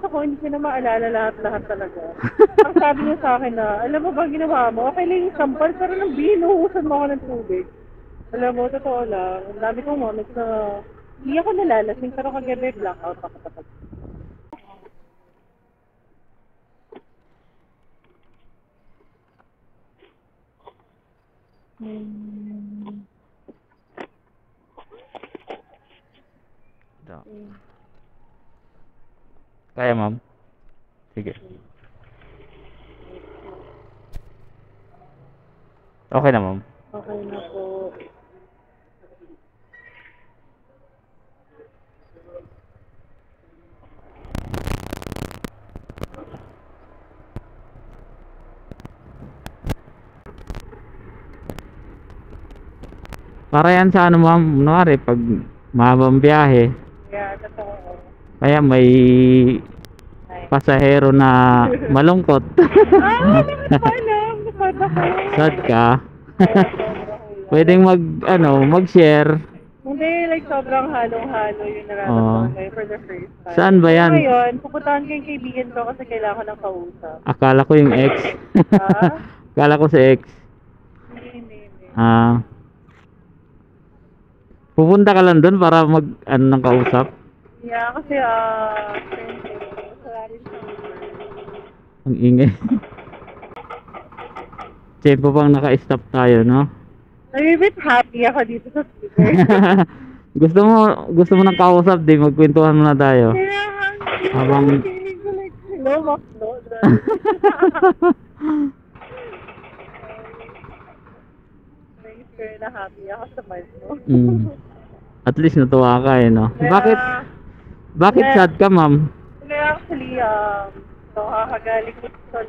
ako, hindi ko na maalala lahat-lahat talaga. Ang sabi niya sa akin na, alam mo ba ginawa mo? Okay lang yung sampal, pero nang binuhusan mo ako ng tubig. Alam mo, totoo lang. Ang dami kong moments na hindi ako nalalasing, pero kagabi blackout ako kapag. Kaya, ma'am? Sige. Okay na, ma'am. Okay na po. Para yan sa ano, ma'am, kunwari pag mahabang biyahe, Yeah, totoo. kaya may pasahero na malungkot. Sad ka. Pwedeng mag-share. Hindi, like sobrang halong-halo yung nararamdaman ko for the first time. Saan ba yan? Ngayon, pupuntahan ko yung kaibigan ko kasi kailangan ko ng kausap. Akala ko yung ex. Ha? Akala ko si ex. Hindi. Pupunta ka lang doon para ng kausap. Yeah, kasi friend ko, wala rin siya. Ang ingay. Tempo pang naka-stop tayo, no? I'm a bit happy ako dito sa speaker. gusto mo ng kausap, di magkwentuhan muna tayo. Habang Hello, Maklo. Na happy ako sa mind mo. At least natuwa ka eh, no? Kaya, Bakit sad ka, ma'am? Kaya actually, kakagaling ko sa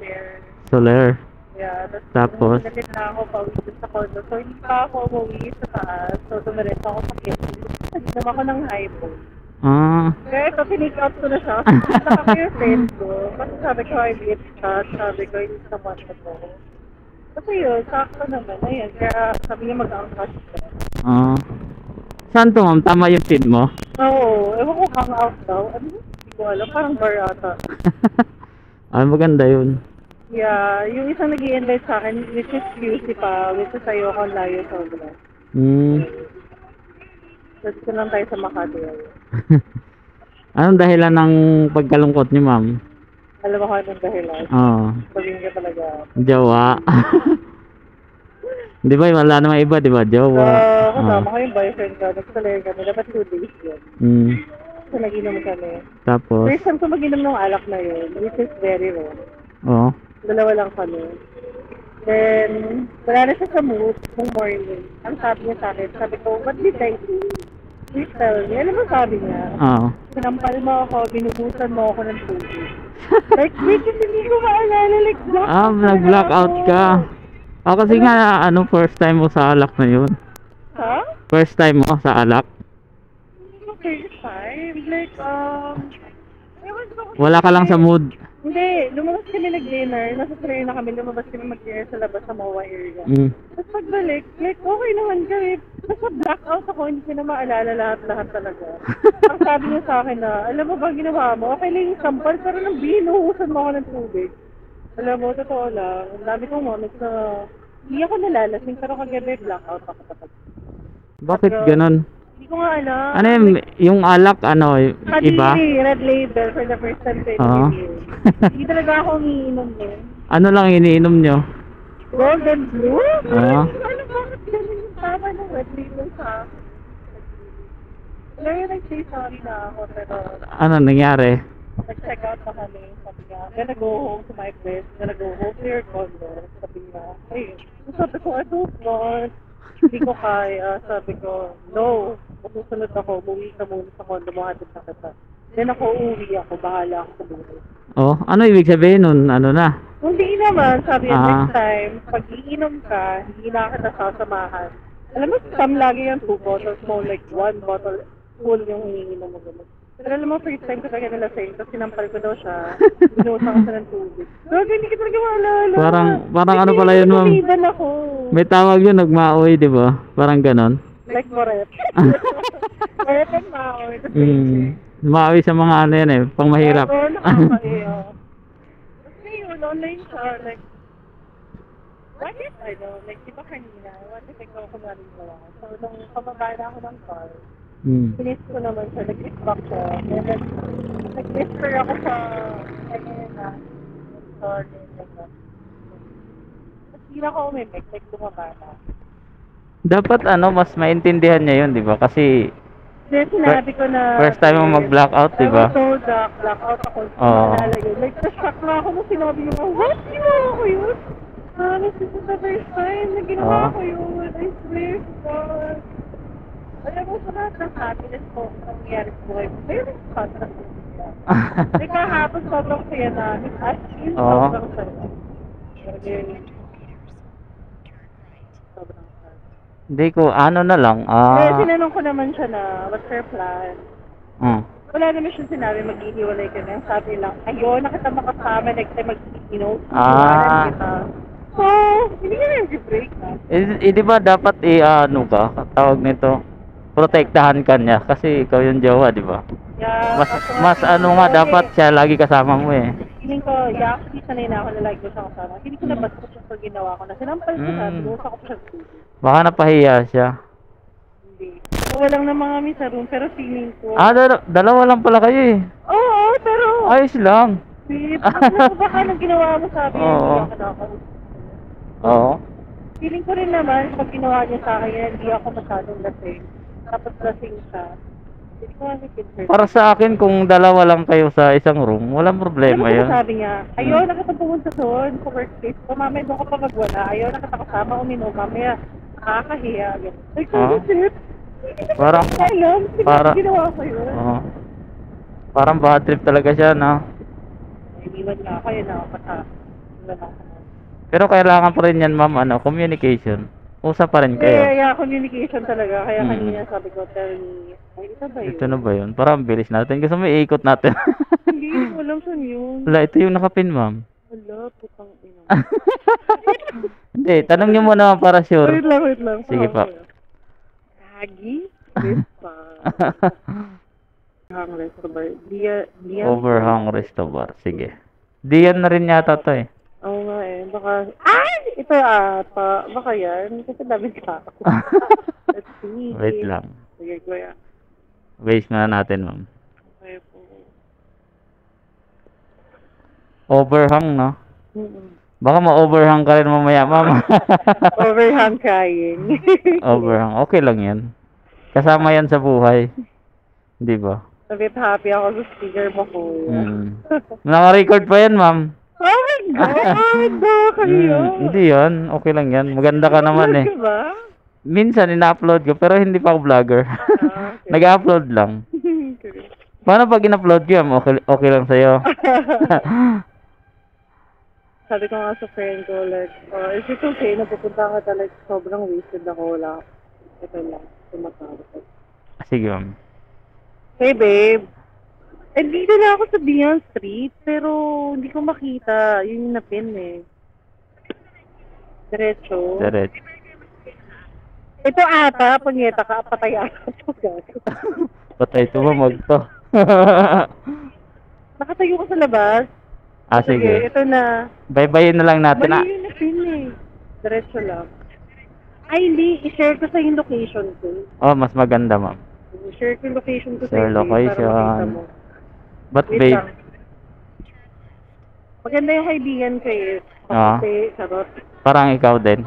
Soler. Yeah, Tapos? Nalit na ako pauwi sa condo. So, hindi pa ako umuwi sa taas. So, tumirit ako sa kitchen. Nagdam ako ng hypo. Kaya ito, pinake out ko na siya. Saka ko yung friend ko. Kasi sabi ko, I beat chat. Sabi ko, hindi sa one ko. Kasi yun, sakto naman. Ayan, kaya sabi niya mag-angkas siya. Saan to, ma'am? Tama yung feed mo? Oo, ewan ko hangout daw. Ano? Hindi ko alam, parang bar ata. Maganda yun. Yeah, yung isang nag-i-invite sa akin, which is QC pa, which is sa'yo kung layo sa ulan. Tapos ko lang tayo sa Makati. Anong dahilan ng pagkalungkot niyo, ma'am? Alam mo ko anong dahilan? Sabihin ka talaga. Jowa. Di ba, wala namang iba, di ba? Jowa. Kasama ko yung boyfriend ko. Nagsalaya kami. Dapat 2 days yun. So, nag-inom kami. Tapos? First time ko mag-inom ng alak na yun, which is very rare. Dalawa lang kami. Then, wala na siya sa mood ng morning. Ang sabi niya sa akin, sabi ko, what did I do? Please tell me. Alam mo sabi niya? Sinampal mo ako, binubusan mo ako ng tubig. Like, because hindi ko maalala, like, nag-blackout ka. Kasi nga, first time mo sa alak na yun? Ha? First time mo sa alak? First time? Like, wala ka lang sa mood? Hindi, lumabas kami nag-dinner, nasa train na kami, lumabas kami mag-dinner sa labas sa MOA area. Tapos pagbalik, like, okay naman kami. Basta blackout ako, hindi ko na maalala lahat-lahat talaga. Ang sabi niya sa akin na, alam mo ba ginawa mo? Okay lang yung sampal, pero nang binuhusan mo ako ng tubig. Alam mo, totoo lang. Ang dami kong moments na hindi ako nalalasing, pero kagabi blackout ako kapag. Bakit ganun? Hindi ko nga alam. Ano yung alak, iba? Red label for the first time sa hindi talaga ako umiinom yun. Ano lang iniinom nyo? Gold and blue? Ano bakit ganun yung tama ng red label sa akin? Ngayon nag-say sorry na ako, pero ano nangyari? nag-check out na kami. Sabi niya, gonna go home to my place, gonna go home to your condo. Sabi niya, sabi ko, I don't want. Hindi ko kaya. Sabi ko, no. Masusunod ako, umuwi ka muna sa condo mo, hatid na kita. Then ako, uuwi ako, bahala ako sa buhay. Ano ibig sabihin nun? Ano na? Hindi naman, sabi niya, next time, pag iinom ka, hindi na kita sasamahan. Alam mo, lagi yung 2 bottles mo, like 1 bottle full yung hinihinom mo. Pero alam mo, first time ko talaga nalasing, tapos sinampal ko daw siya, binuhusan ko siya ng tubig. Pero hindi ko talaga maalala. Parang ano pala yun, ma'am? Ako. May tawag yun, nagmaoy, di ba? Parang ganon. Like moret. Moret and maoy. Umawi sa mga ano yan eh, pang mahirap. Oo, nakakaiyo. Kasi yun, online siya, like, what if, like, di ba kanina, what if ikaw kumari gawa? So, nung pababa na ako ng car, pinis ko naman siya, nag-kickback siya, and then, nag-whisper ako sa, na, sorry, like that. Tapos, hindi na ako umimik, like, bumaba na. Dapat ano, mas maintindihan niya yun, di ba? Kasi, Sinabi ko na, first time mo mag-blackout, di ba? I was told that blackout ako, maalala yun. Like, na-shock na ako nung sinabi ko, what? Ginawa ko yun? This is the first time na ginawa ko yun. I swear to God. Alam mo, sa lahat ng happiness ko, nangyayari sa buhay ko, may response na siya. Like, kahapon, sobrang saya namin. As in, sobrang saya. Sobrang saya. Hindi ko, ano na lang, Sinanong ko naman siya na, what's her plan? Wala naman siya sinabi, maghihiwalay ka na. Sabi lang, ayun, nakita makasama, next time mag-inom. Kita. So, hindi nga nag-break na. Di ba dapat ano ka, tawag nito, protektahan ka niya kasi ikaw yung jowa, di ba? Yeah, mas ano nga, dapat siya lagi kasama mo eh. Feeling ko, actually sanay na ako na lagi ko siya kasama. Hindi ko na basta siya pag ginawa ko na. Sinampal ko na, binusa ko siya sa tubig. Baka napahiya siya. Hindi. Walang na mga kami sa room, pero feeling ko. Dalawa lang pala kayo eh. Oo, pero. Ayos lang. Sweet. Baka nang ginawa mo sa akin, hindi ako nakakaroon. Oo. Feeling ko rin naman, pag ginawa niya sa akin, hindi ako masyadong lasing. Tapos lasing siya. Hindi ko nakikita. Para sa akin, kung dalawa lang kayo sa isang room, walang problema yun. Sabi niya, ayaw nakatapunta doon sa workspace ko, mamaya doon ka pa magwala. Ayaw nakatakasama uminom, mamaya nakakahiya. Like, parang, ginawa ko yun. Parang bad trip talaga siya, no? Iniwan nga ako, yun ako kasama. Pero kailangan pa rin yan, ma'am, communication. Usap pa rin kayo. Yeah, communication talaga. Kaya kanina sabi ko, tell me, ay, ito ba yun? Ito na ba yun? Parang bilis natin. Gusto mo iikot natin. Hindi, walang saan yun. Wala, ito yung nakapin, ma'am. Wala, putang ina. Hindi, tanong nyo muna para sure. Wait lang. Sige pa. Hagi? Rispa. Overhang Resto Bar. Overhang Resto Bar. Sige. Diyan na rin yata to eh. Oo nga eh. Baka, ito ata. Baka yan. Kasi dami ka ako. Let's see. Wait lang. Sige, kuya. Waste na natin, ma'am. Okay po. Overhang, no? Baka ma-overhang ka rin mamaya, ma'am. Overhang crying. Overhang. Okay lang yan. Kasama yan sa buhay. Di ba? A bit happy ako sa speaker mo, kuya. Naka-record pa yan, ma'am. Oh my God! Kayo? Hindi yan. Okay lang yan. Maganda ka naman eh. Ba? Minsan, ina-upload ko, pero hindi pa ako vlogger. Okay. Nag-upload lang. Okay. Paano pag in-upload ko yan? Okay lang sa'yo. Sabi ko nga sa friend ko, like, is it okay na pupunta ka talaga, sobrang wasted ako, wala. Ito lang, tumatawag. Sige, ma'am. Hey, babe. Dito na ako sa Beyond Street, pero hindi ko makita. Yun yung napin eh. Diretso. Ito ata, punyeta ka, patay ata. Patay ito, ma'am. Magto. Nakatayo ko sa labas. Sige. Ito na. Bye-bye na lang natin. Mali yung napin eh. Diretso lang. Ay, hindi. I-share ko sa yung location ko. Mas maganda, ma'am. I-share ko yung location ko sa Share yung location. But Wait babe. lang. Maganda yung kaibigan ko eh. Kasi, sarot. Parang ikaw din.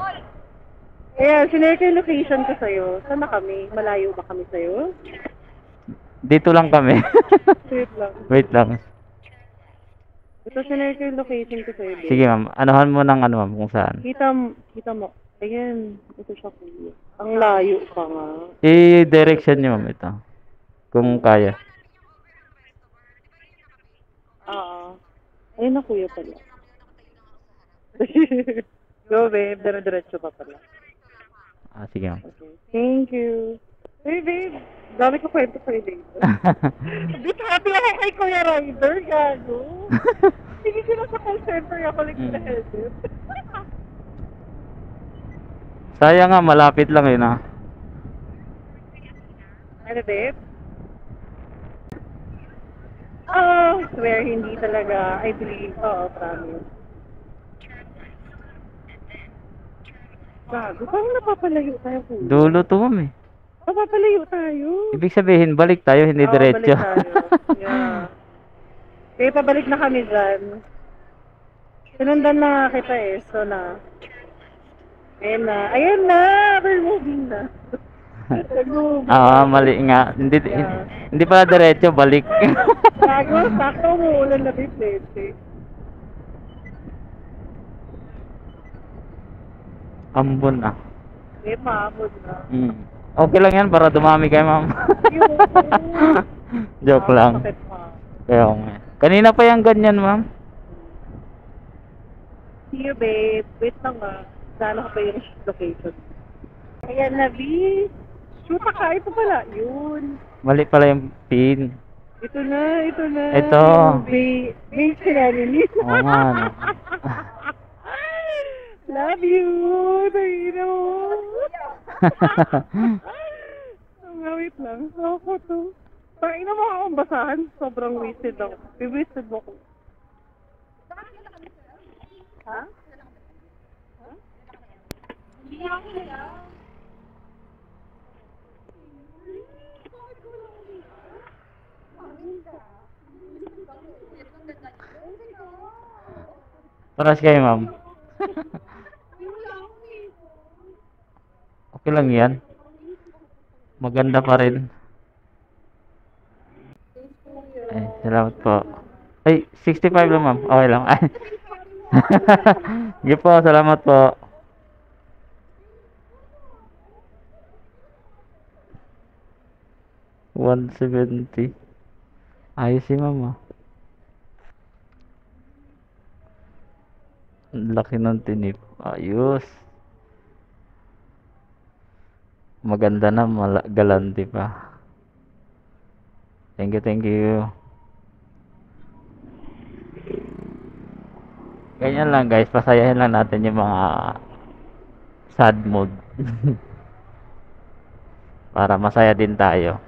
Kaya, sinare ko yung location ko sa'yo. Saan na kami? Malayo ba kami sa'yo? Dito lang kami. Wait lang. Ito, sinare ko yung location ko sa'yo. Sige, ma'am. Anuhan mo ng ma'am, kung saan. Kita mo. Ayan. Ito siya kuya. Ang layo pa nga. I-direction niyo, ma'am, ito. Kung kaya. Ayun na kuya pala. Go babe, dire-diretso pa pala. Sige, ma'am. Okay. Thank you. Hey babe, dami ko kwento sa'yo babe. Bit happy ako kay Kuya Ryder, gago. Sige sila sa call center ako like na help. Sayang nga, malapit lang yun Ano babe? Oh, swear, hindi talaga. I believe. Oo, promise. Gago, parang napapalayo tayo po. Dulo to, ma'am eh. Napapalayo tayo. Ibig sabihin, balik tayo, hindi Oo, diretso. balik tayo. Yeah. Kaya pabalik na kami dyan. Sinundan na nga kita eh, so na. Ayan na. Ayan na! We're moving na. Nag-move. Mali nga. Yeah. Hindi pala diretso, balik. Gago, sakto umuulan na bitlete. Ambon ah. Eh, maamod na. Okay lang yan para dumami kayo, ma'am. Yun. Joke lang. Sakit pa. Kaya nga. Kanina pa yung ganyan, ma'am. See you, babe. Wait lang nga. Sana ka pa yung location. Ayan na, B. Shoot ka. Ito pala. Yun. Mali pala yung pin. Ito na, ito na. Ito. Babe, sinanili. Oo nga, no. Love you. Tangina mo. Wait lang. Ako to. Tangina mo akong basahan. Sobrang wasted ako. Wasted mo ko. Ha? Hindi ako nila. Paras kayo, ma'am. Okay lang yan. Maganda pa rin. Ay, salamat po. Ay, 65 lang, ma'am. Okay lang. Ay. Sige po, salamat po. $170. Ayos si ma'am, ah. Ang laki ng tinip. Ayos. Maganda na, galante pa. Thank you, thank you. Ganyan lang guys, pasayahin lang natin yung mga sad mood. Para masaya din tayo.